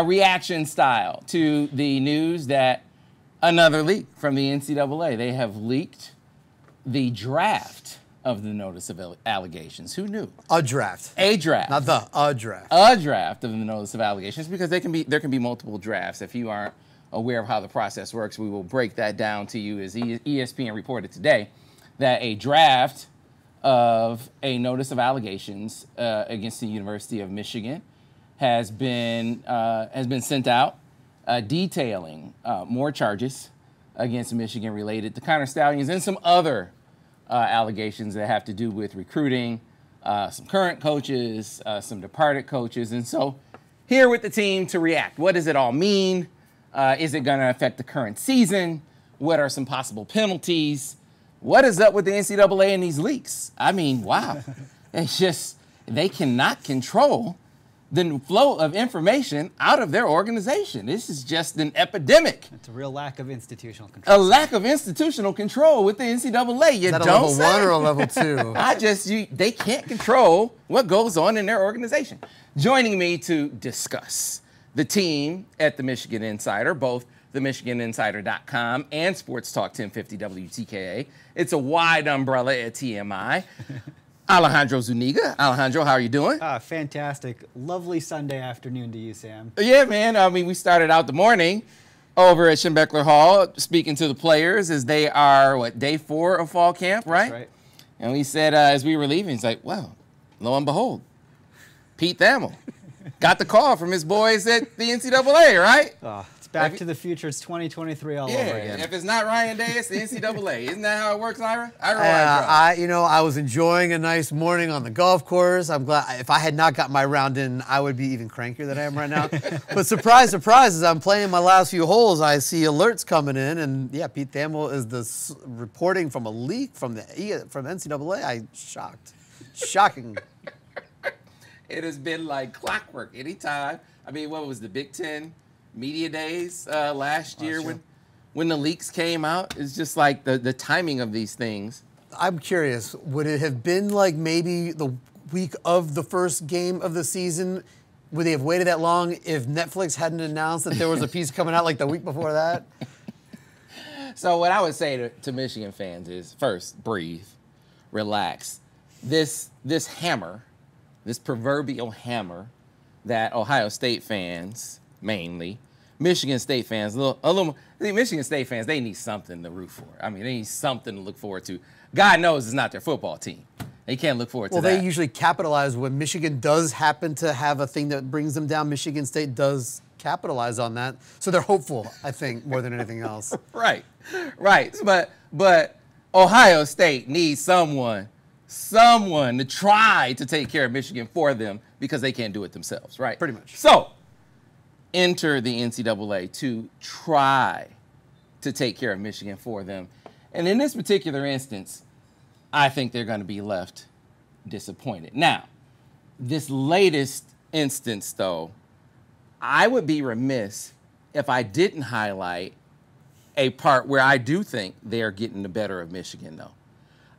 reaction style to the news that another leak from the NCAA. They have leaked the draft of the notice of allegations. Who knew? A draft. A draft. Not a draft. A draft of the notice of allegations, because there can be multiple drafts. If you aren't aware of how the process works, we will break that down to you. As ESPN reported today, that a draft of a notice of allegations against the University of Michigan has been sent out, detailing more charges against Michigan related to Connor Stallions and some other allegations that have to do with recruiting, some current coaches, some departed coaches. And so here with the team to react. What does it all mean? Is it going to affect the current season? What are some possible penalties? What is up with the NCAA and these leaks? I mean, wow. It's just, they cannot control the flow of information out of their organization. This is just an epidemic. It's a real lack of institutional control. A lack of institutional control with the NCAA. You Is that don't a level say. 1 or a level 2? They can't control what goes on in their organization. Joining me to discuss the team at the Michigan Insider, both the MichiganInsider.com and Sports Talk 1050 WTKA. It's a wide umbrella at TMI. Alejandro Zuniga. Alejandro, how are you doing? Fantastic. Lovely Sunday afternoon to you, Sam. Yeah, man. I mean, we started out the morning over at Schembechler Hall speaking to the players as they are, day 4 of fall camp, right? That's right. And we said, as we were leaving, he's like, well, lo and behold, Pete Thamel got the call from his boys at the NCAA, right? It's back to the future. It's 2023 all over again. If it's not Ryan Day, it's the NCAA. Isn't that how it works, Ira? I was enjoying a nice morning on the golf course. I'm glad. If I had not got my round in, I would be even crankier than I am right now. But surprise, surprise, as I'm playing my last few holes, I see alerts coming in, and yeah, Pete Thamel is reporting from a leak from NCAA. I'm shocked. Shocking. It has been like clockwork. Anytime. I mean, what was the Big Ten Media Days last year when the leaks came out? It's just like the timing of these things. I'm curious, would it have been like maybe the week of the first game of the season? Would they have waited that long if Netflix hadn't announced that there was a piece coming out like the week before that? So what I would say to Michigan fans is, first, breathe, relax. This hammer, this proverbial hammer that Ohio State fans, mainly, Michigan State fans, Michigan State fans, they need something to root for. I mean, they need something to look forward to. God knows it's not their football team. They can't look forward to that. Well, they usually capitalize when Michigan does happen to have a thing that brings them down. Michigan State does capitalize on that. So they're hopeful, I think, more than anything else. Right. But Ohio State needs someone to try to take care of Michigan for them because they can't do it themselves, right? Pretty much. So, enter the NCAA to try to take care of Michigan for them. And in this particular instance, I think they're going to be left disappointed. Now, this latest instance, though, I would be remiss if I didn't highlight a part where I do think they're getting the better of Michigan, though.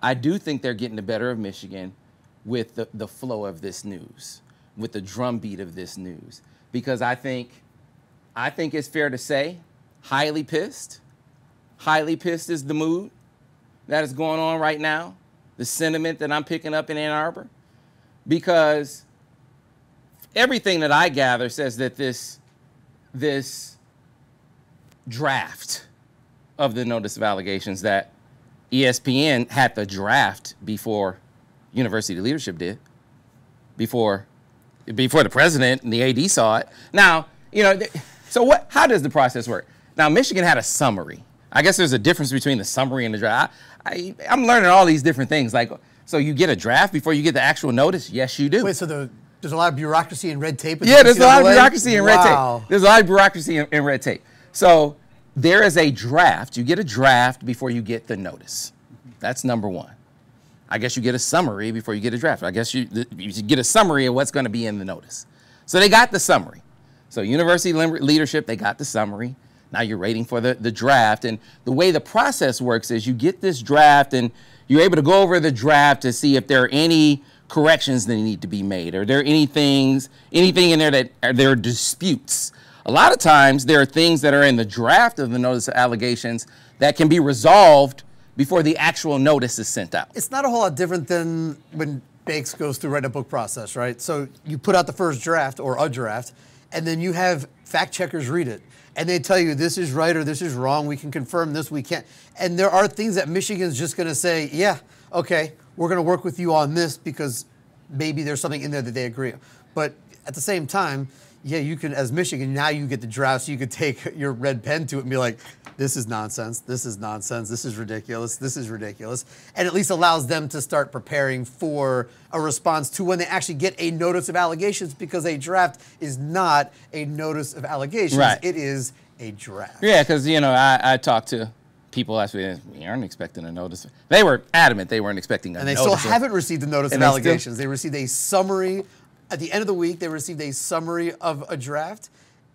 I do think they're getting the better of Michigan with the flow of this news, with the drumbeat of this news. Because I think it's fair to say, highly pissed is the mood that is going on right now, the sentiment that I'm picking up in Ann Arbor. Because everything that I gather says that this draft of the notice of allegations that ESPN had the draft before university leadership did, before the president and the AD saw it. Now, so how does the process work? Now, Michigan had a summary. I guess there's a difference between the summary and the draft. I'm learning all these different things. Like, so you get a draft before you get the actual notice? Yes, you do. Wait, so there's a lot of bureaucracy and red tape? Yeah, there's a lot of bureaucracy and red tape. There's a lot of bureaucracy and red tape. So there is a draft. You get a draft before you get the notice. That's number one. I guess you get a summary before you get a draft. I guess you get a summary of what's going to be in the notice. So they got the summary. So university leadership, they got the summary. Now you're waiting for the draft. And the way the process works is you get this draft and you're able to go over the draft to see if there are any corrections that need to be made? Are there anything in there that are there disputes? A lot of times there are things that are in the draft of the notice of allegations that can be resolved before the actual notice is sent out. It's not a whole lot different than when Bakes goes through writing a book process, right? So you put out the first draft or a draft, and then you have fact checkers read it. And they tell you this is right or this is wrong. We can confirm this, we can't. And there are things that Michigan's just going to say, yeah, okay, we're going to work with you on this because maybe there's something in there that they agree on. But at the same time, yeah, you can, as Michigan, now you get the draft, so you could take your red pen to it and be like, this is nonsense, this is nonsense, this is ridiculous, this is ridiculous. And at least allows them to start preparing for a response to when they actually get a notice of allegations, because a draft is not a notice of allegations. Right. It is a draft. Yeah, because, I talked to people last week, we aren't expecting a notice. They were adamant they weren't expecting a notice. And they still haven't received a notice of they allegations. They received a summary. At the end of the week, they received a summary of a draft.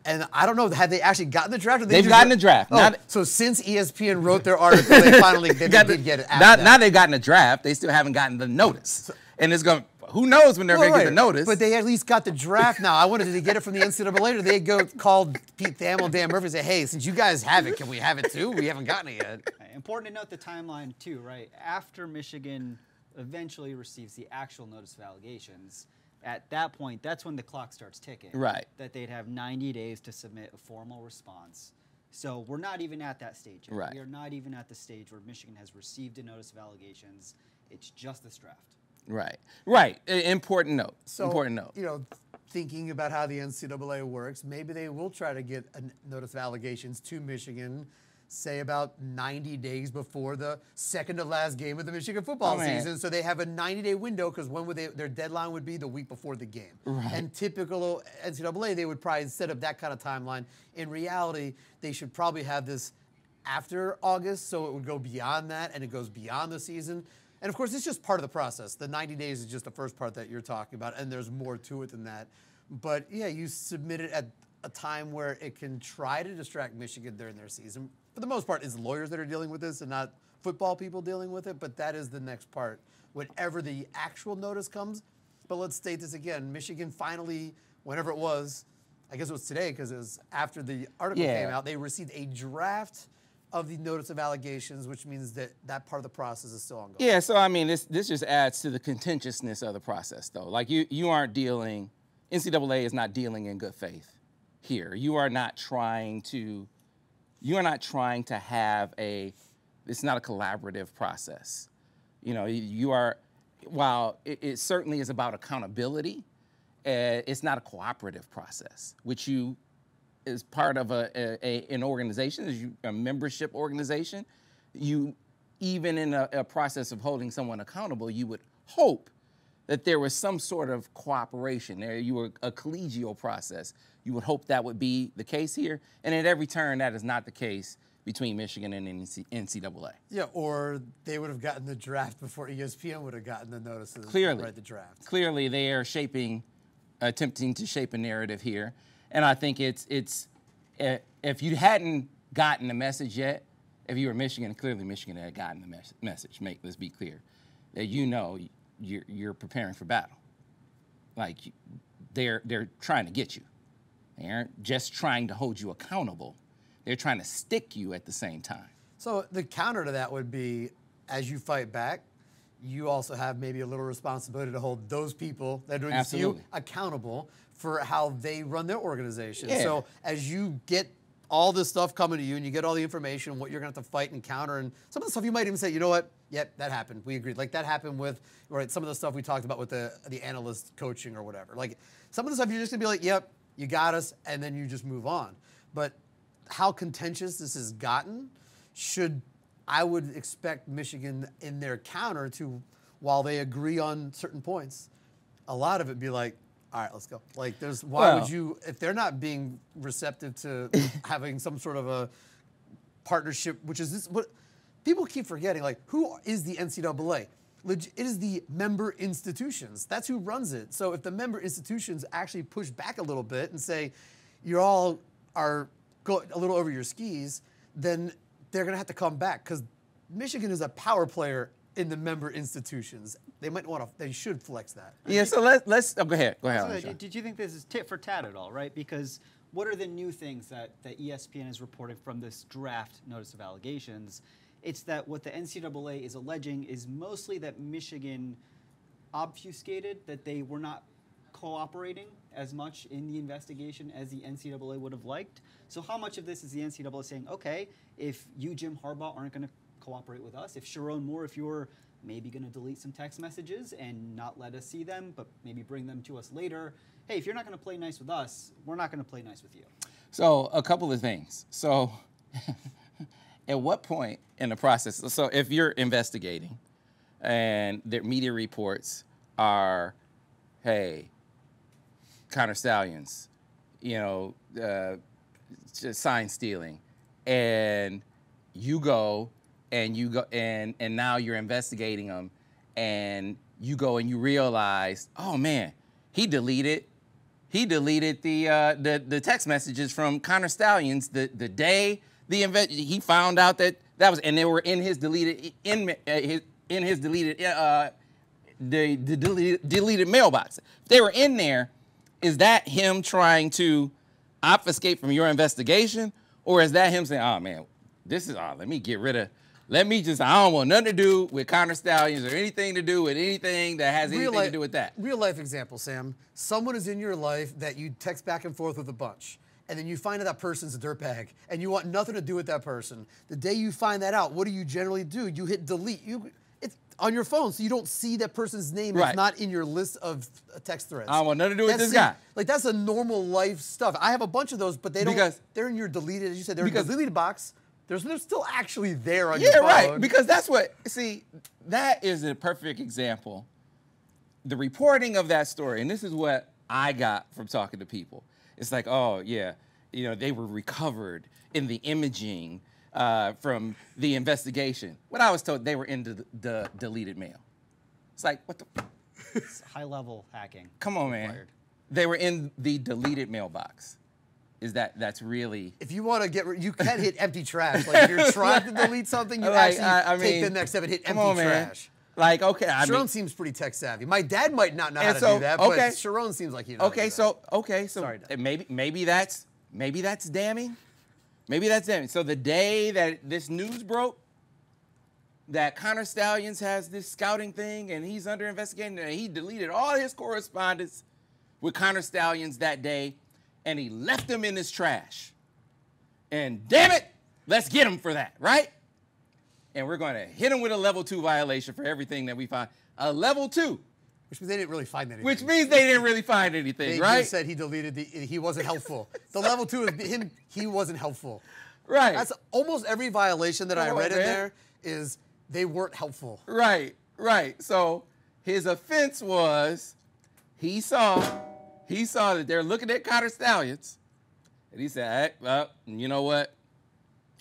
And I don't know, had they actually gotten the draft? Or They've gotten the draft. Oh, so since ESPN wrote their article, they finally did get it after Now they've gotten the draft. They still haven't gotten the notice. And it's going, who knows when they're going to get the notice. But they at least got the draft now. I wanted to get it from the NCAA. They go call Pete Thamel, Dan Murphy, and say, hey, since you guys have it, can we have it too? We haven't gotten it yet. Important to note the timeline too, right? After Michigan eventually receives the actual notice of allegations, at that point, that's when the clock starts ticking. Right. That they'd have 90 days to submit a formal response. So we're not even at that stage yet. Right. We are not even at the stage where Michigan has received a notice of allegations. It's just this draft. Right. Right. Important note. So, important note. Thinking about how the NCAA works, maybe they will try to get a notice of allegations to Michigan, say about 90 days before the second to last game of the Michigan football season. So they have a 90-day window, because when would their deadline would be the week before the game. Right. And typical NCAA, they would probably set up that kind of timeline. In reality, they should probably have this after August, so it would go beyond that, and it goes beyond the season. And of course, it's just part of the process. The 90 days is just the first part that you're talking about, and there's more to it than that. But yeah, you submit it at a time where it can try to distract Michigan during their season. For the most part, it's lawyers that are dealing with this and not football people dealing with it, but that is the next part, whenever the actual notice comes. But let's state this again. Michigan finally, whenever it was, I guess it was today because it was after the article came out, they received a draft of the notice of allegations, which means that that part of the process is still ongoing. Yeah, so I mean, this just adds to the contentiousness of the process, though. Like you aren't dealing, NCAA is not dealing in good faith here. You are not trying to have it's not a collaborative process. You are, while it certainly is about accountability, it's not a cooperative process, which is part of an organization, a membership organization. You, even in a process of holding someone accountable, you would hope that there was some sort of cooperation. You were a collegial process. You would hope that would be the case here. And at every turn, that is not the case between Michigan and NCAA. Yeah, or they would have gotten the draft before ESPN would have gotten the notices Clearly, to write the draft. Clearly, they are attempting to shape a narrative here. And I think it's if you hadn't gotten the message yet, if you were Michigan, clearly Michigan had gotten the message. Let's be clear that you're preparing for battle. Like they're trying to get you. They aren't just trying to hold you accountable. They're trying to stick you at the same time. So the counter to that would be, as you fight back, you also have maybe a little responsibility to hold those people that are doing this to you accountable for how they run their organization. Yeah. So as you get all this stuff coming to you and you get all the information, what you're going to have to fight and counter, and some of the stuff you might even say, you know what, yep, that happened. We agreed. Like that happened with some of the stuff we talked about with the analyst coaching or whatever. Like some of the stuff you're just going to be like, yep, you got us, and then you just move on. But how contentious this has gotten I would expect Michigan in their counter to, while they agree on certain points, a lot of it be like, all right, let's go. Like, why would you, if they're not being receptive to having some sort of a partnership, which is this, what people keep forgetting, like, who is the NCAA? It is the member institutions. That's who runs it. So if the member institutions actually push back a little bit and say, you all are going a little over your skis, then they're going to have to come back, because Michigan is a power player in the member institutions. They might want to. They should flex that. Yeah. So let's. Oh, go ahead. Go ahead. So, Alejandro. did you think this is tit for tat at all, right? Because what are the new things that ESPN has reported from this draft notice of allegations? It's that what the NCAA is alleging is mostly that Michigan obfuscated that they were not cooperating as much in the investigation as the NCAA would have liked. So how much of this is the NCAA saying, okay, if you, Jim Harbaugh, aren't going to cooperate with us, if Sharon Moore, if you're maybe going to delete some text messages and not let us see them, but maybe bring them to us later, hey, if you're not going to play nice with us, we're not going to play nice with you. So a couple of things. So at what point in the process, so if you're investigating and the media reports are, hey, Connor Stallions, just sign stealing, and you go and now you're investigating them, and you go and you realize, oh man, he deleted the text messages from Connor Stallions the day he found out that was, and they were in his deleted deleted mailbox. If they were in there, is that him trying to obfuscate from your investigation, or is that him saying, oh man, I don't want nothing to do with Connor Stallions or anything to do with anything that has anything to do with that? Real life example, Sam. Someone is in your life that you text back and forth with a bunch, and then you find out that person's a dirtbag, and you want nothing to do with that person. The day you find that out, what do you generally do? You hit delete. It's on your phone, so you don't see that person's name. Right. It's not in your list of text threads. I don't want nothing to do with this guy. Like, that's a normal life stuff. I have a bunch of those, but they're in your deleted, as you said, they're in the deleted box. They're still actually there on your phone. Yeah, right. Because that is a perfect example. The reporting of that story, and this is what I got from talking to people. It's like, oh, yeah, they were recovered in the imaging from the investigation. What I was told, they were in the deleted mail. It's like, what the? It's high-level hacking. Come on, man. They were in the deleted mailbox. That's really... If you want to you can hit empty trash. Like, if you're trying to delete something, you take the next step and hit empty trash. Like, okay, Sharon seems pretty tech savvy. My dad might not know how to do that, but Sharon seems like he knows. So Sorry, Dad. maybe that's damning. Maybe that's damning. So the day that this news broke, that Connor Stallions has this scouting thing and he's under investigation, and he deleted all his correspondence with Connor Stallions that day, and he left them in his trash. And damn it, let's get him for that, right? And we're going to hit him with a level 2 violation for everything that we find. A level 2. Which means they didn't really find anything. Which means they didn't really find anything, right? They just said he deleted he wasn't helpful. The level 2 is him, he wasn't helpful. Right. That's almost every violation that I read in there is they weren't helpful. Right. So his offense was he saw that they're looking at Connor Stallions, and he said, hey, well, you know what?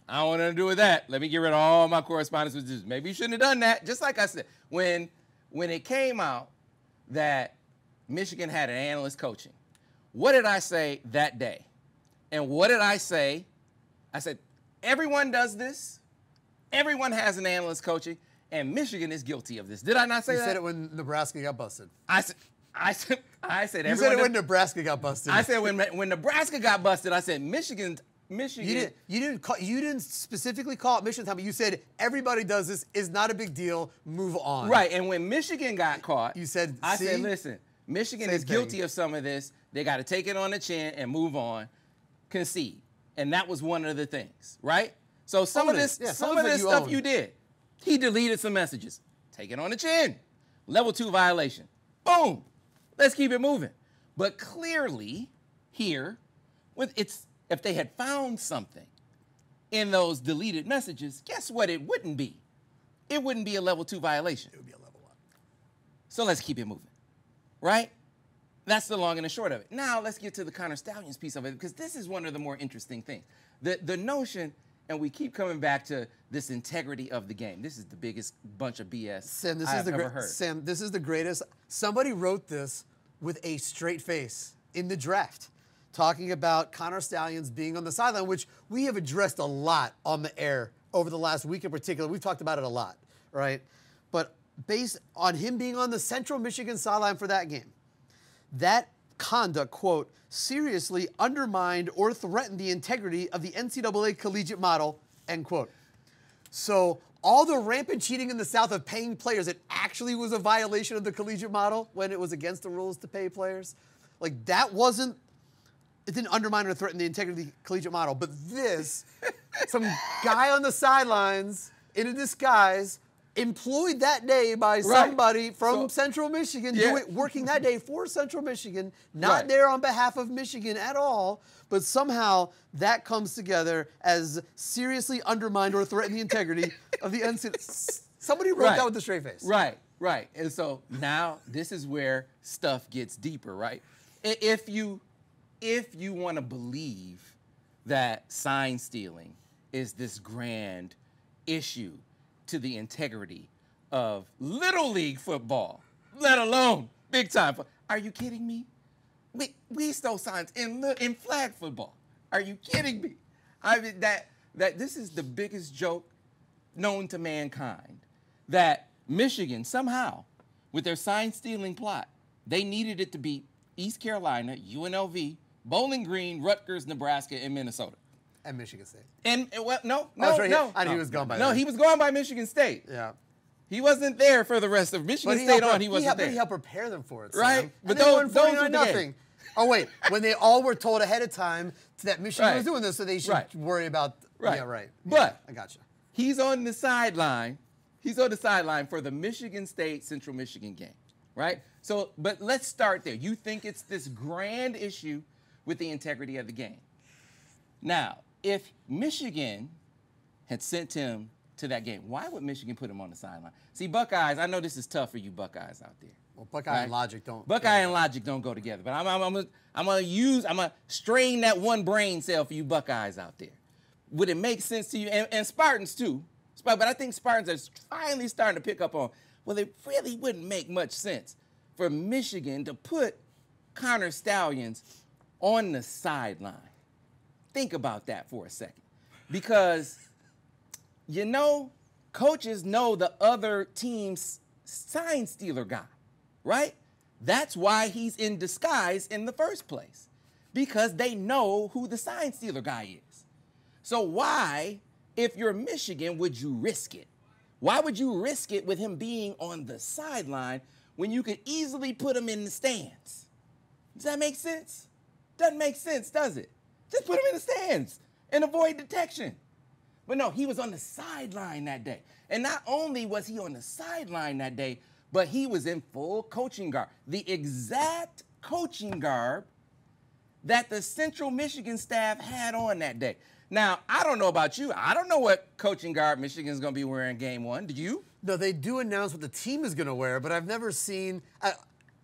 I don't want nothing to do with that. Let me get rid of all my correspondence with this. Maybe you shouldn't have done that. Just like I said, when it came out that Michigan had an analyst coaching, what did I say that day? And what did I say? I said, everyone does this. Everyone has an analyst coaching, and Michigan is guilty of this. Did I not say that? You said it when Nebraska got busted. I said you said it when Nebraska got busted. I said when Nebraska got busted, I said Michigan. You didn't specifically call it Michigan's time, but you said everybody does this. Is not a big deal. Move on. Right. And when Michigan got caught, you said, I said, listen, Michigan is guilty of some of this. They got to take it on the chin and move on, concede, and that was one of the things, right? So some of this stuff you did. He deleted some messages. Take it on the chin. Level 2 violation. Boom. Let's keep it moving. But clearly, here, if they had found something in those deleted messages, guess what it wouldn't be? It wouldn't be a level 2 violation. It would be a level 1. So let's keep it moving, right? That's the long and the short of it. Now let's get to the Connor Stallions piece of it, because this is one of the more interesting things. The notion, and we keep coming back to this integrity of the game. This is the biggest bunch of BS Sam, I've ever heard. Sam, this is the greatest. Somebody wrote this with a straight face in the draft, talking about Connor Stallions being on the sideline, which we have addressed a lot on the air over the last week in particular. We've talked about it a lot, right? but based on him being on the Central Michigan sideline for that game, that conduct, quote, seriously undermined or threatened the integrity of the NCAA collegiate model, end quote. So all the rampant cheating in the South of paying players, it actually was a violation of the collegiate model when it was against the rules to pay players. Like, that wasn't, it didn't undermine or threaten the integrity of the collegiate model. But this, some guy on the sidelines in a disguise, employed that day by somebody from Central Michigan, working that day for Central Michigan, not there on behalf of Michigan at all, but somehow that comes together as seriously undermined or threatened the integrity of the NCAA. Somebody wrote that with a straight face. Right. And so now this is where stuff gets deeper, right? If you want to believe that sign stealing is this grand issue to the integrity of Little League football, let alone big time. Are you kidding me? We stole signs in flag football. Are you kidding me? I mean, that this is the biggest joke known to mankind. That Michigan somehow, with their sign stealing plot, they needed it to beat East Carolina, UNLV, Bowling Green, Rutgers, Nebraska, and Minnesota. And Michigan State. And well, no. I knew he was gone by. No, he was going by Michigan State. Yeah. He wasn't there for the rest of Michigan State on. He wasn't there. He helped prepare them for it, right? Sam. But those were nothing. Oh wait, when they all were told ahead of time that Michigan was doing this, so they should worry about. Yeah, right. But I gotcha. He's on the sideline. He's on the sideline for the Michigan State Central Michigan game, right? So, but let's start there. You think it's this grand issue with the integrity of the game. Now, if Michigan had sent him to that game, why would Michigan put him on the sideline? See, Buckeyes, I know this is tough for you Buckeyes out there. Well, Buckeye and logic don't. Buckeye and logic don't go together. But I'm gonna strain that one brain cell for you Buckeyes out there. Would it make sense to you? And Spartans too. But I think Spartans are finally starting to pick up on, well, it really wouldn't make much sense for Michigan to put Connor Stallions on the sideline. Think about that for a second. Because, coaches know the other team's sign stealer guy, right? That's why he's in disguise in the first place. Because they know who the sign stealer guy is. So why, if you're Michigan, would you risk it? Why would you risk it with him being on the sideline when you could easily put him in the stands? Does that make sense? Doesn't make sense, does it? Just put him in the stands and avoid detection. But no, he was on the sideline that day. And not only was he on the sideline that day, but he was in full coaching garb. The exact coaching garb that the Central Michigan staff had on that day. Now, I don't know about you. I don't know what coaching garb Michigan's going to be wearing game one. Do you? No, they do announce what the team is going to wear, but I've never seen,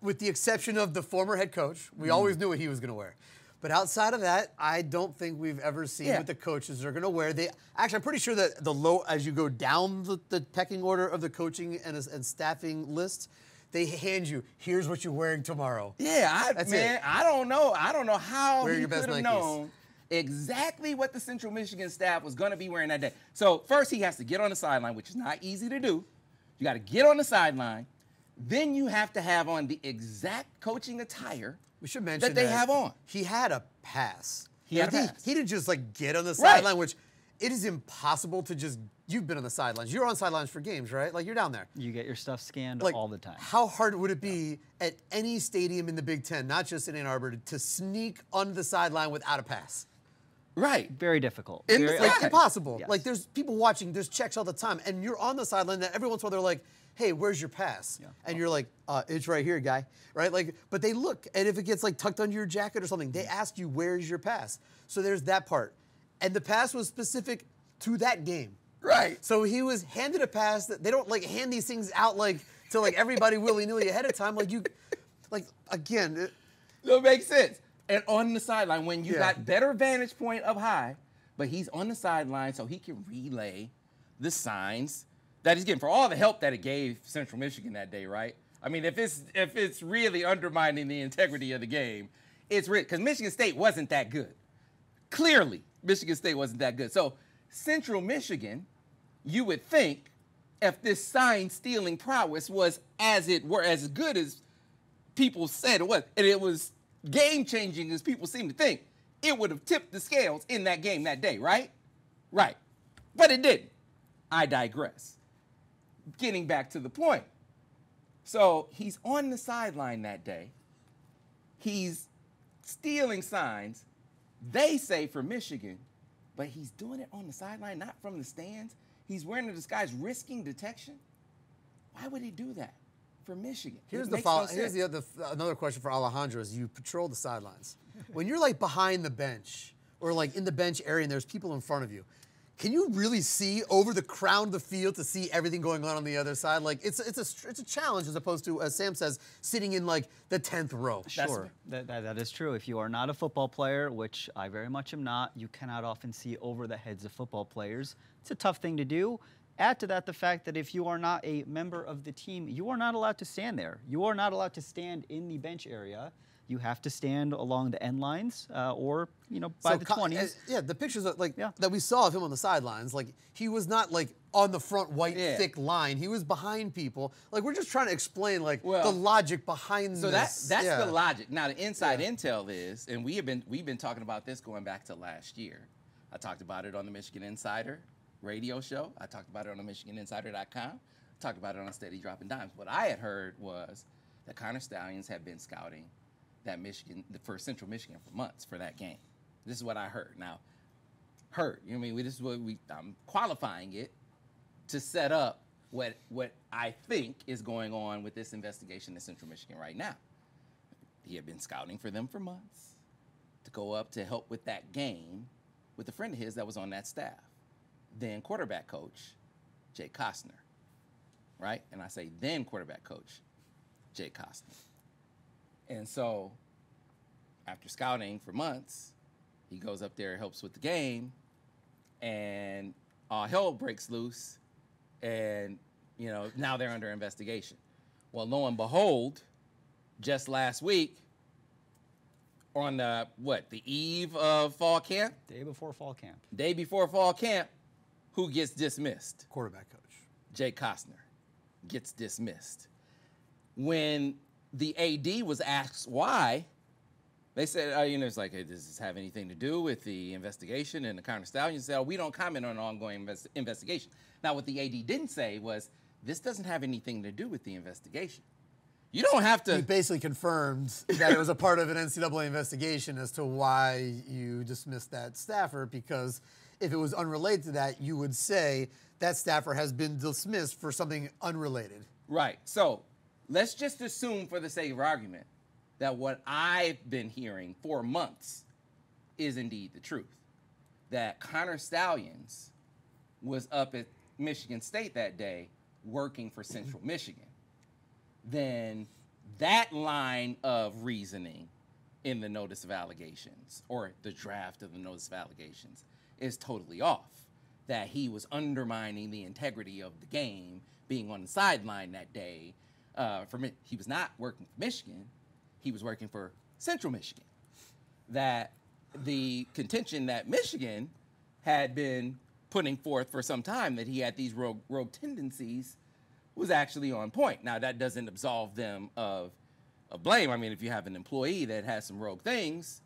with the exception of the former head coach, we always knew what he was going to wear. But outside of that, I don't think we've ever seen what the coaches are going to wear. Actually, I'm pretty sure that as you go down the pecking order of the coaching and staffing list, they hand you, here's what you're wearing tomorrow. Yeah, I don't know. I don't know how Wear he your best could have Nikes. known exactly what the Central Michigan staff was going to be wearing that day. So first he has to get on the sideline, which is not easy to do. You got to get on the sideline. Then you have to have on the exact coaching attire we should mention that they have on. He had a pass. He didn't just get on the sideline, which it is impossible to just. You've been on the sidelines. You're on sidelines for games, right? Like, you're down there. You get your stuff scanned all the time. How hard would it be at any stadium in the Big Ten, not just in Ann Arbor, to sneak on the sideline without a pass? Right. Very difficult. It's impossible. Yes. Like, there's people watching, there's checks all the time, and you're on the sideline that every once in a while they're like, hey, where's your pass? Yeah. And you're like, it's right here, guy. Right? Like, but they look, and if it gets tucked under your jacket or something, they ask you, where's your pass? So there's that part. And the pass was specific to that game. Right. So he was handed a pass that they don't hand these things out to everybody willy-nilly ahead of time. Again. It makes sense. And on the sideline, when you got better vantage point up high, but he's on the sideline so he can relay the signs that he's getting for all the help that it gave Central Michigan that day, right? I mean, if it's really undermining the integrity of the game, it's really because Michigan State wasn't that good. Clearly, Michigan State wasn't that good. So Central Michigan, you would think, if this sign stealing prowess was as good as people said it was, and it was game changing as people seem to think, it would have tipped the scales in that game that day, right? Right. But it didn't. I digress. Getting back to the point. So he's on the sideline that day. He's stealing signs, they say, for Michigan, but he's doing it on the sideline, not from the stands. He's wearing a disguise, risking detection. Why would he do that for Michigan? Here's another question for Alejandro: is you patrol the sidelines. When you're like behind the bench or like in the bench area and there's people in front of you, can you really see over the crown of the field to see everything going on the other side? Like it's a challenge as opposed to, as Sam says, sitting in like the 10th row. Sure, that is true. If you are not a football player, which I very much am not, you cannot often see over the heads of football players. It's a tough thing to do. Add to that the fact that if you are not a member of the team, you are not allowed to stand there. You are not allowed to stand in the bench area. You have to stand along the end lines or, by the 20s. Yeah, the pictures that we saw of him on the sidelines, like he was not like on the front white thick line. He was behind people. Like we're just trying to explain the logic behind this. So that's the logic. Now the inside intel is, and we've been talking about this going back to last year. I talked about it on the Michigan Insider radio show. I talked about it on the MichiganInsider.com. I talked about it on Steady Dropping Dimes. What I had heard was that Connor Stallions had been scouting for Central Michigan for months for that game. This is what I heard. Now, this is what I'm qualifying it to set up what I think is going on with this investigation in Central Michigan right now. He had been scouting for them for months to go up to help with that game with a friend of his that was on that staff. Then quarterback coach, Jay Costner, right? And I say then quarterback coach, Jay Costner. And so after scouting for months, he goes up there, helps with the game, and all hell breaks loose. And, now they're under investigation. Well, lo and behold, just last week, on the eve of fall camp? Day before fall camp, who gets dismissed? Quarterback coach. Jay Costner gets dismissed. When the AD was asked why, they said, it's like, hey, does this have anything to do with the investigation and the Connor Stallions? Said, we don't comment on an ongoing investigation. Now, what the AD didn't say was, this doesn't have anything to do with the investigation. You don't have to. He basically confirmed that it was a part of an NCAA investigation as to why you dismissed that staffer, because if it was unrelated to that, you would say that staffer has been dismissed for something unrelated. Right. So let's just assume, for the sake of argument, that what I've been hearing for months is indeed the truth. That Connor Stallions was up at Michigan State that day working for Central Michigan. Then that line of reasoning in the notice of allegations, or the draft of the notice of allegations, is totally off. That he was undermining the integrity of the game, being on the sideline that day. He was not working for Michigan. He was working for Central Michigan. That the contention that Michigan had been putting forth for some time, that he had these rogue tendencies, was actually on point. Now, that doesn't absolve them of blame. I mean, if you have an employee that has some rogue things,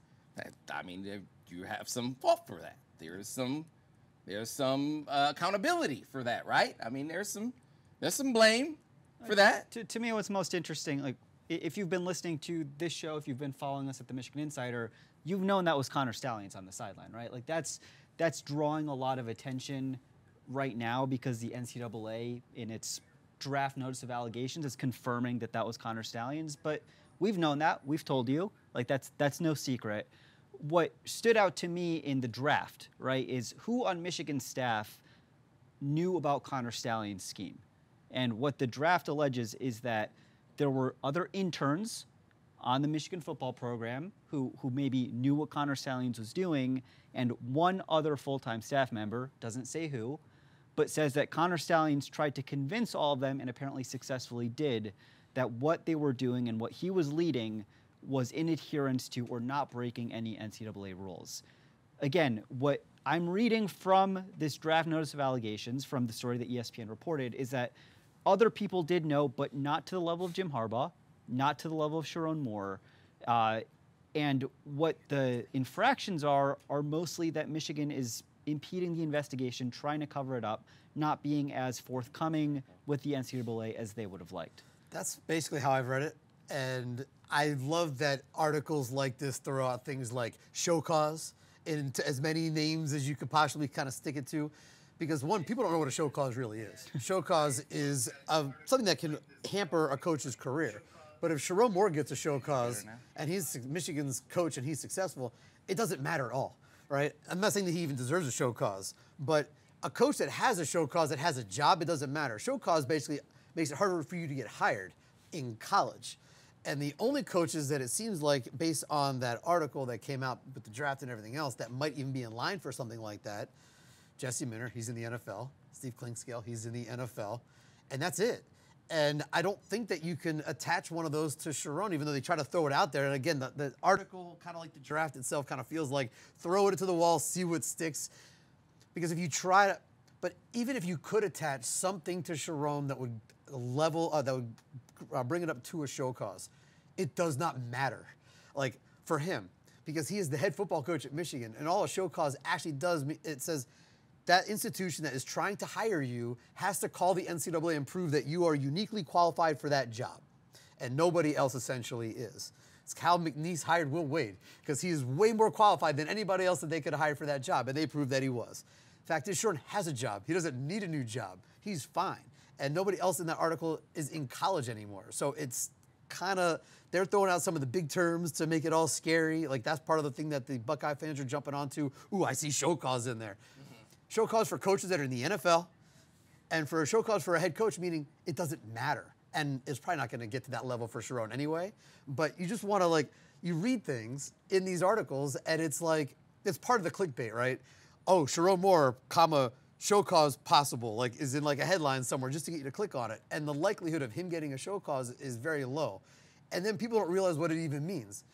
you have some fault for that. There's some accountability for that, right? I mean, there's some blame for that. To me, what's most interesting, if you've been listening to this show, if you've been following us at the Michigan Insider, you've known that was Connor Stallions on the sideline, right? Like that's drawing a lot of attention right now because the NCAA, in its draft notice of allegations, is confirming that was Connor Stallions. But we've known that. We've told you. Like that's no secret. What stood out to me in the draft, right, is who on Michigan's staff knew about Connor Stallions' scheme. And what the draft alleges is that there were other interns on the Michigan football program who maybe knew what Connor Stallions was doing, and one other full-time staff member, doesn't say who, but says that Connor Stallions tried to convince all of them, and apparently successfully did, that what they were doing and what he was leading was in adherence to or not breaking any NCAA rules. Again, what I'm reading from this draft notice of allegations from the story that ESPN reported is that other people did know, but not to the level of Jim Harbaugh, not to the level of Sharon Moore. And what the infractions are mostly that Michigan is impeding the investigation, trying to cover it up, not being as forthcoming with the NCAA as they would have liked. That's basically how I've read it. And I love that articles like this throw out things like show cause into as many names as you could possibly kind of stick it to. Because one, people don't know what a show cause really is. Show cause is something that can hamper a coach's career. But if Sharon Moore gets a show cause and he's Michigan's coach and he's successful, it doesn't matter at all, right? I'm not saying that he even deserves a show cause, but a coach that has a show cause, that has a job, it doesn't matter. Show cause basically makes it harder for you to get hired in college. And the only coaches that it seems like, based on that article that came out with the draft and everything else, that might even be in line for something like that, Jesse Minter, he's in the NFL. Steve Klinkscale, he's in the NFL. And that's it. And I don't think that you can attach one of those to Sharon, even though they try to throw it out there. And again, the article, kind of like the draft itself, kind of feels like throw it to the wall, see what sticks. Because if you try to, but even if you could attach something to Sharon that would bring it up to a show cause, it does not matter, like for him, because he is the head football coach at Michigan, and all a show cause actually does, it says that institution that is trying to hire you has to call the NCAA and prove that you are uniquely qualified for that job, and nobody else essentially is. It's Cal McNeese hired Will Wade because he is way more qualified than anybody else that they could hire for that job, and they proved that he was. Fact is, Sharon has a job. He doesn't need a new job. He's fine. And nobody else in that article is in college anymore. So it's kind of, they're throwing out some of the big terms to make it all scary. Like, that's part of the thing that the Buckeye fans are jumping onto. Ooh, I see show cause in there. Mm-hmm. Show cause for coaches that are in the NFL, and for a show cause for a head coach, meaning it doesn't matter. And it's probably not going to get to that level for Sharon anyway. But you just want to, like, you read things in these articles, and it's like, it's part of the clickbait, right? Oh, Sharon Moore, comma, show cause possible, like is in like a headline somewhere just to get you to click on it. And the likelihood of him getting a show cause is very low. And then people don't realize what it even means.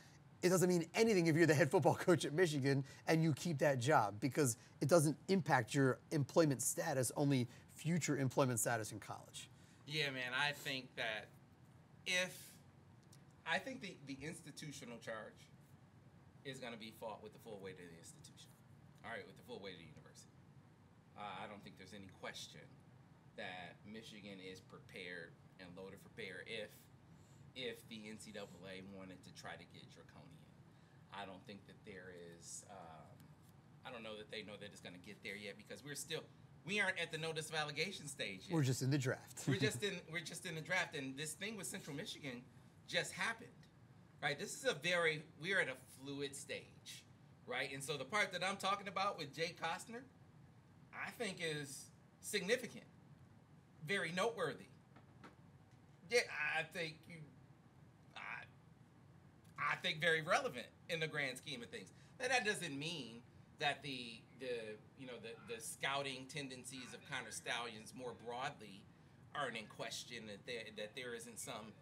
It doesn't mean anything if you're the head football coach at Michigan and you keep that job, because it doesn't impact your employment status, only future employment status in college. Yeah, man, I think that the institutional charge is going to be fought with the full weight of the institution. All right, with the full weight of the university. I don't think there's any question that Michigan is prepared and loaded for bear if the NCAA wanted to try to get draconian. I don't think that there is. I don't know that they know that it's going to get there yet, because we aren't at the notice of allegation stage yet. We're just in the draft. we're just in the draft, and this thing with Central Michigan just happened, right? We're at a fluid stage, right? And so the part that I'm talking about with Jay Costner, I think is significant, very noteworthy. Yeah, I think very relevant in the grand scheme of things. Now, that doesn't mean that the scouting tendencies of Connor Stallions more broadly aren't in question, that there isn't some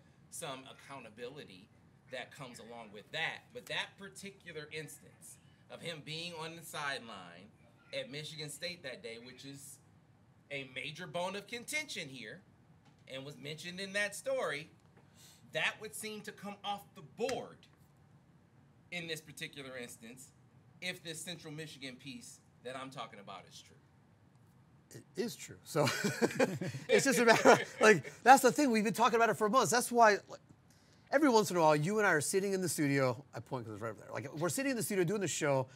accountability that comes along with that. But that particular instance of him being on the sideline at Michigan State that day, which is a major bone of contention here and was mentioned in that story, that would seem to come off the board in this particular instance if this Central Michigan piece that I'm talking about is true. It is true. So it's just a matter of, like, that's the thing. We've been talking about it for months. That's why, like, every once in a while, you and I are sitting in the studio. I point because it's right over there. Like, we're sitting in the studio doing the show,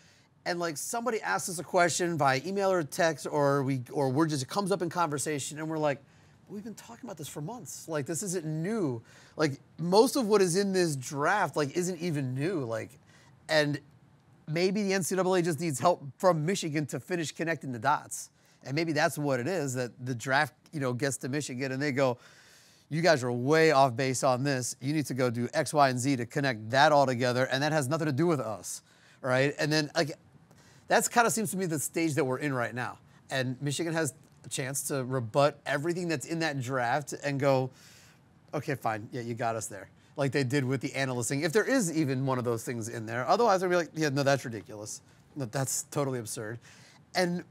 and like somebody asks us a question via email or text, or we're just, it comes up in conversation, and we're like, we've been talking about this for months. Like, this isn't new. Like, most of what is in this draft, like, isn't even new. Like, and maybe the NCAA just needs help from Michigan to finish connecting the dots. And maybe that's what it is, that the draft, gets to Michigan and they go, you guys are way off base on this. You need to go do X, Y, and Z to connect that all together, and that has nothing to do with us, right? And then, like, that's kind of seems to be the stage that we're in right now. And Michigan has a chance to rebut everything that's in that draft and go, okay, fine, yeah, you got us there. Like they did with the analyst thing, if there is even one of those things in there. Otherwise, I'd be like, yeah, no, that's ridiculous. No, that's totally absurd. And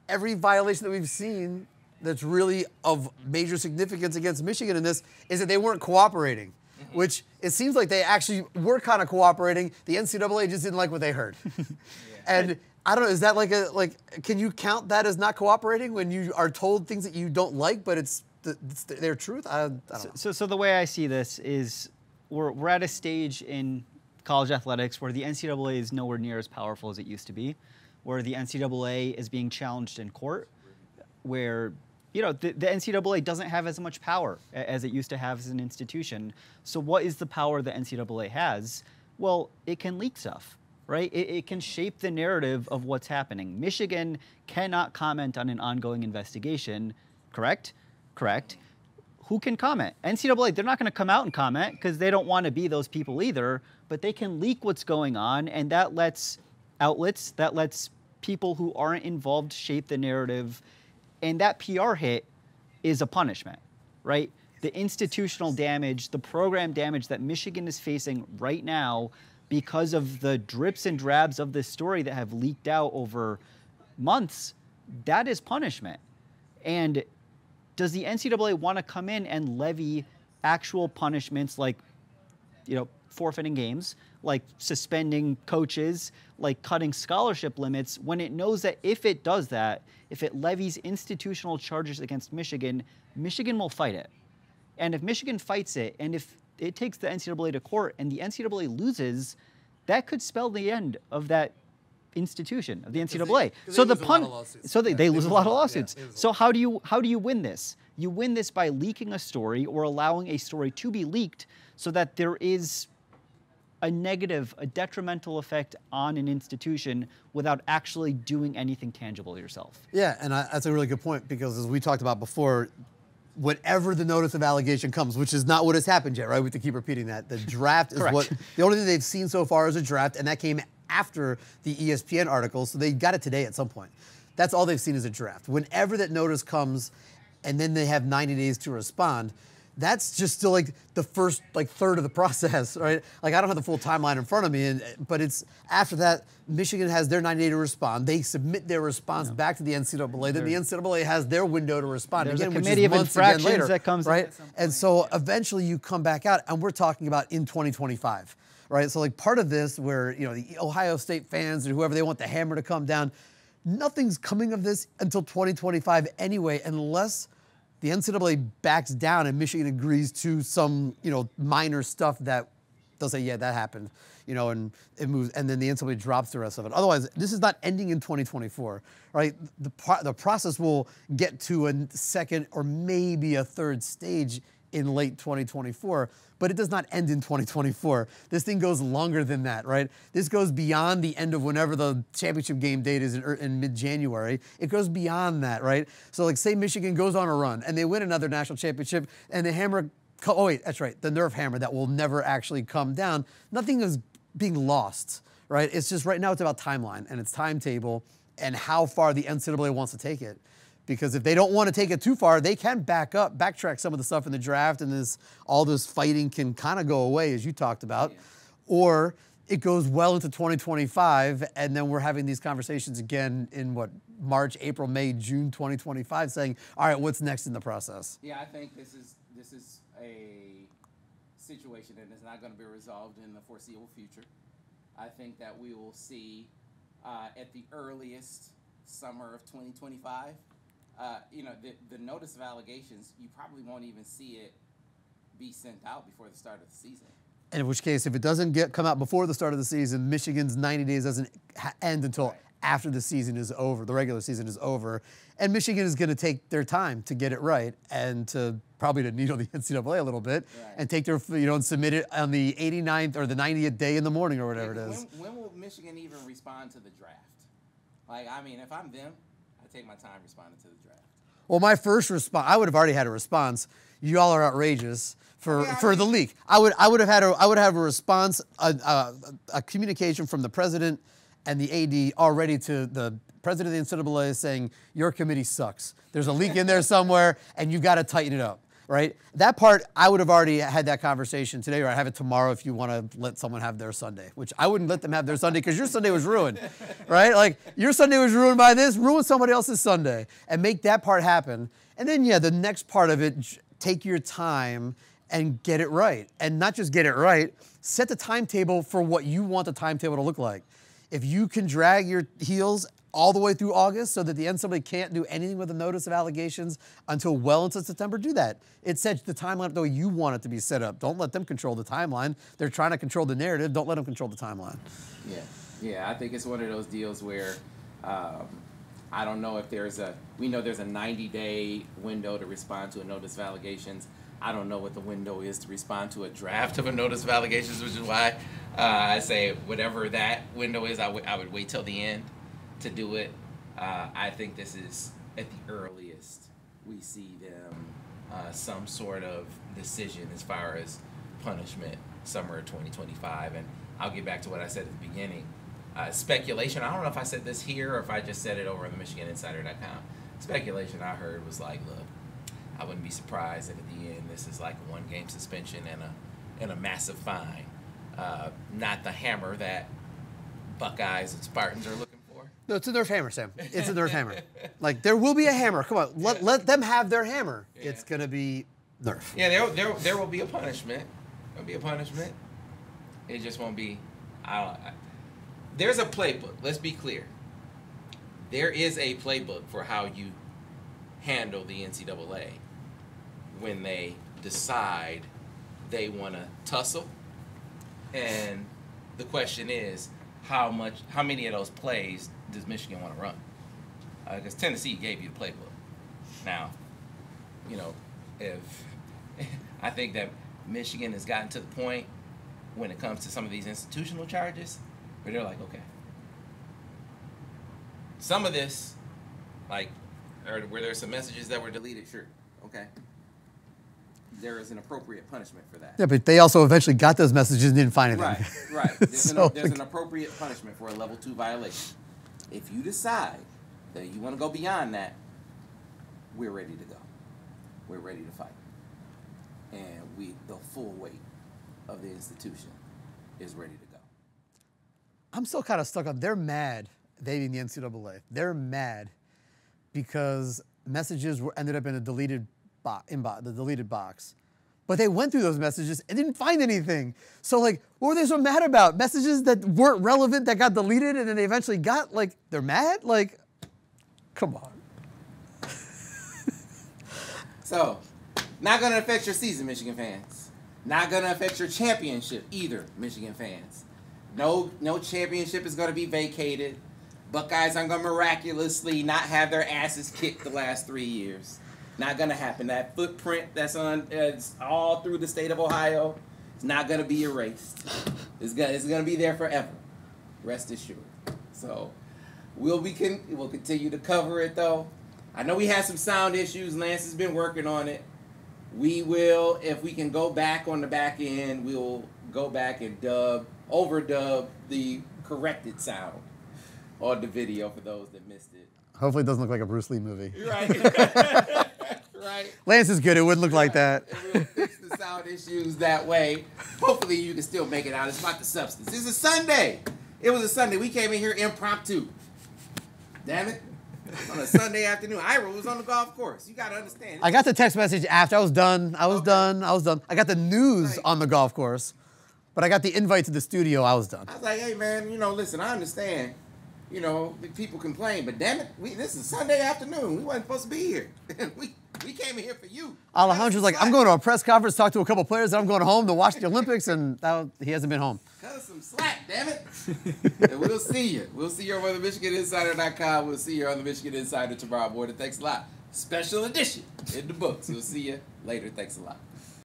every violation that we've seen that's really of major significance against Michigan in this is that they weren't cooperating, which it seems like they actually were kind of cooperating. The NCAA just didn't like what they heard. And I don't know, is that can you count that as not cooperating when you are told things that you don't like, but it's their truth? I don't know. So the way I see this is we're at a stage in college athletics where the NCAA is nowhere near as powerful as it used to be, where the NCAA is being challenged in court, where the NCAA doesn't have as much power as it used to have as an institution. So what is the power the NCAA has? Well, it can leak stuff, right? It can shape the narrative of what's happening. Michigan cannot comment on an ongoing investigation, correct? Correct. Who can comment? NCAA, they're not going to come out and comment because they don't want to be those people either, but they can leak what's going on, and that lets outlets, that lets people who aren't involved shape the narrative, and that PR hit is a punishment, right? The institutional damage, the program damage that Michigan is facing right now because of the drips and drabs of this story that have leaked out over months, that is punishment. And does the NCAA want to come in and levy actual punishments like, forfeiting games, like suspending coaches, like cutting scholarship limits, when it knows that if it does that, if it levies institutional charges against Michigan, Michigan will fight it. And if Michigan fights it, and if it takes the NCAA to court and the NCAA loses, that could spell the end of that institution, of the NCAA. They lose a lot of lawsuits. So how do you win this? You win this by leaking a story or allowing a story to be leaked so that there is a negative, a detrimental effect on an institution without actually doing anything tangible yourself. Yeah, and that's a really good point, because as we talked about before, whenever the notice of allegation comes, which is not what has happened yet, right? We have to keep repeating that. The draft is what, the only thing they've seen so far is a draft, and that came after the ESPN article, so they got it today at some point. That's all they've seen is a draft. Whenever that notice comes, and then they have 90 days to respond, that's just still like the first third of the process, right? Like, I don't have the full timeline in front of me, but it's after that, Michigan has their 90 days to respond. They submit their response back to the NCAA. Then the NCAA has their window to respond There's again, a which committee is of months again infractions later, that comes right? at some point. And so eventually you come back out, and we're talking about in 2025, right? So part of this, where the Ohio State fans or whoever, they want the hammer to come down, nothing's coming of this until 2025 anyway, unless the NCAA backs down and Michigan agrees to some, minor stuff that they'll say, yeah, that happened, and it moves, and then the NCAA drops the rest of it. Otherwise, this is not ending in 2024, right? The process will get to a second or maybe a third stage in late 2024, but it does not end in 2024. This thing goes longer than that, right? This goes beyond the end of whenever the championship game date is in mid-January. It goes beyond that, right? So say Michigan goes on a run and they win another national championship, and the hammer, oh wait, that's right, the nerve hammer that will never actually come down. Nothing is being lost, right? It's just right now it's about timeline and its timetable and how far the NCAA wants to take it. Because if they don't want to take it too far, they can backtrack some of the stuff in the draft, and all this fighting can kind of go away, as you talked about. Yeah. Or it goes well into 2025, and then we're having these conversations again in March, April, May, June 2025, saying, all right, what's next in the process? Yeah, I think this is a situation that is not going to be resolved in the foreseeable future. I think that we will see at the earliest summer of 2025. The notice of allegations, you probably won't even see it be sent out before the start of the season. And in which case, if it doesn't come out before the start of the season, Michigan's 90 days doesn't end until after the season is over, the regular season is over. And Michigan is going to take their time to get it right, and probably to needle the NCAA a little bit, and take their, and submit it on the 89th or the 90th day in the morning or whatever it is. When will Michigan even respond to the draft? If I'm them, I take my time responding to the draft. Well, my first response, I would have already had a response. You all are outrageous for the leak. I would have a response, a communication from the president and the AD already to the president of the NCAA saying, your committee sucks. There's a leak in there somewhere, and you got to tighten it up. right? That part, I would have already had that conversation today, or I have it tomorrow if you want to let someone have their Sunday, which I wouldn't let them have their Sunday because your Sunday was ruined, right? Like, your Sunday was ruined by this, ruin somebody else's Sunday, and make that part happen. And then, yeah, the next part of it, take your time and get it right. And not just get it right, set the timetable for what you want the timetable to look like. If you can drag your heels all the way through August so that the NCAA can't do anything with a notice of allegations until well into September, do that. It sets the timeline the way you want it to be set up. Don't let them control the timeline. They're trying to control the narrative. Don't let them control the timeline. Yeah, I think it's one of those deals where I don't know if we know there's a 90-day window to respond to a notice of allegations. I don't know what the window is to respond to a draft of a notice of allegations, which is why I say whatever that window is, I would wait till the end to do it. I think this is at the earliest we see them some sort of decision as far as punishment summer of 2025. And I'll get back to what I said at the beginning. Speculation, I don't know if I said this here or if I just said it over on the MichiganInsider.com. Speculation I heard was like, look, I wouldn't be surprised if at the end this is like a one-game suspension and a massive fine. Not the hammer that Buckeyes and Spartans are looking for. No, it's a Nerf hammer, Sam. It's a Nerf hammer. Like, there will be a hammer. Come on, let them have their hammer. Yeah. It's going to be Nerf. Yeah, there will be a punishment. There will be a punishment. It just won't be... There's a playbook. Let's be clear. There is a playbook for how you handle the NCAA when they decide they want to tussle. And the question is, how many of those plays does Michigan want to run? Because Tennessee gave you the playbook. Now, if I think that Michigan has gotten to the point when it comes to some of these institutional charges where they're like, okay, some of this, like, or where there's some messages that were deleted, sure, okay. There is an appropriate punishment for that. Yeah, but they also eventually got those messages and didn't find anything. Right. There's an appropriate punishment for a level 2 violation. If you decide that you want to go beyond that, we're ready to go. We're ready to fight. And the full weight of the institution is ready to go. I'm still kind of stuck on, they're mad, they being the NCAA. They're mad because messages ended up in a deleted the deleted box. But they went through those messages and didn't find anything. So, like, what were they so mad about? Messages that weren't relevant that got deleted and then they eventually got, like, they're mad? Like, come on. So, not going to affect your season, Michigan fans. Not going to affect your championship either, Michigan fans. No championship is going to be vacated. Buckeyes aren't going to miraculously not have their asses kicked the last 3 years. Not going to happen. That footprint that's it's all through the state of Ohio is not going to be erased. It's going to be there forever. Rest assured. So we'll continue to cover it, though. I know we had some sound issues. Lance has been working on it. We will, if we can go back on the back end, we'll go back and overdub the corrected sound on the video for those that missed it. Hopefully it doesn't look like a Bruce Lee movie. Right. Right. Lance is good. It wouldn't look like that. And we'll fix the sound issues that way. Hopefully you can still make it out. It's about the substance. It's a Sunday. It was a Sunday. We came in here impromptu. Damn it. On a Sunday afternoon. Ira was on the golf course. You got to understand. I got the text message after. I was done. I was done. I got the news on the golf course, but I got the invite to the studio. I was done. I was like, hey, man, listen, I understand. People complain, but damn it, this is Sunday afternoon. We wasn't supposed to be here. we came in here for you. Alejandro's like, I'm going to a press conference, talk to a couple players, and I'm going home to watch the Olympics, and he hasn't been home. Cut us some slack, damn it. And we'll see you. We'll see you over on the MichiganInsider.com. We'll see you on the Michigan Insider tomorrow morning. Thanks a lot. Special edition in the books. We'll see you later. Thanks a lot.